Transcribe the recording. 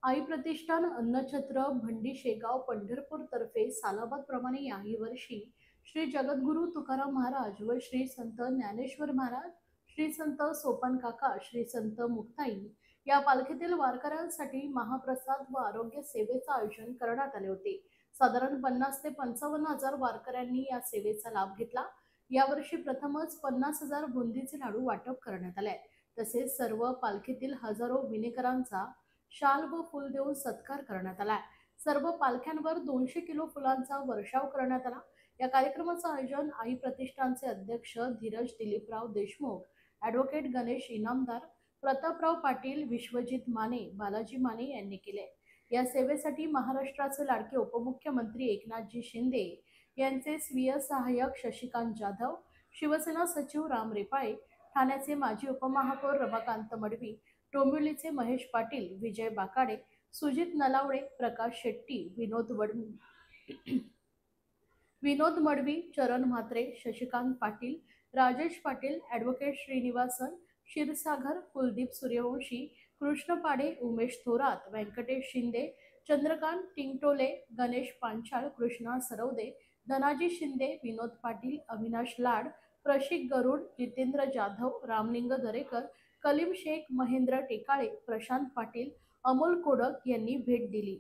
आई प्रतिष्ठान अन्नछत्र भंडी शेगाव पंढरपूर तर्फे सालाबाद प्रमाणे याही वर्षी श्री जगद्गुरु तुकाराम महाराज व श्री संत ज्ञानेश्वर महाराज, श्री संत सोपान काका, श्री संत मुक्ताई या पालखीतील वारकऱ्यांसाठी महाप्रसाद व आरोग्य सेवेचे आयोजन करण्यात आले होते। साधारण 50 ते 55 हजार वारकऱ्यांनी या सेवेचा लाभ घेतला। यावर्षी प्रथमच 50,000 बुंदीचे लाडू वाटप करण्यात आले। तसेच सर्व पालखीतील हजारो विनेकरांचा शाल व फुल देऊन सत्कार करण्यात आला। सर्व पालख्यांवर 200 किलो फुलांचा वर्षाव करण्यात आला। या कार्यक्रमाचे आयोजन आई प्रतिष्ठानचे अध्यक्ष धीरज दिलीपराव देशमुख, ॲडव्होकेट गणेश इनामदार, प्रतापराव पाटील, विश्वजित माने, बालाजी माने यांनी केले। या सेवेसाठी महाराष्ट्राचे लाडके उपमुख्यमंत्री एकनाथजी शिंदे यांचे स्वीय सहाय्यक शशिकांत जाधव, शिवसेना सचिव राम रेपाळे, ठाण्याचे माजी उपमहापौर रमाकांत मडवी, डोंबिवलीचे महेश पाटील, विजय बाकाडे, सुजित नलावडे, प्रकाश शेट्टी, विनोद मडवी, चरण म्हात्रे, शशिकांत पाटील, राजेश पाटील, ॲडव्होकेट श्रीनिवासन क्षीरसागर, कुलदीप सूर्यवंशी, कृष्ण पाडे, उमेश थोरात, व्यंकटेश शिंदे, चंद्रकांत टिंगटोले, गणेश पांचाळ, कृष्णा सरवदे, धनाजी शिंदे, विनोद पाटील, अविनाश लाड, प्रशिक गरुड, जितेंद्र जाधव, रामलिंग दरेकर, कलीम शेख, महेंद्र टेकाळे, प्रशांत पाटील, अमोल कोडक यांनी भेट दिली।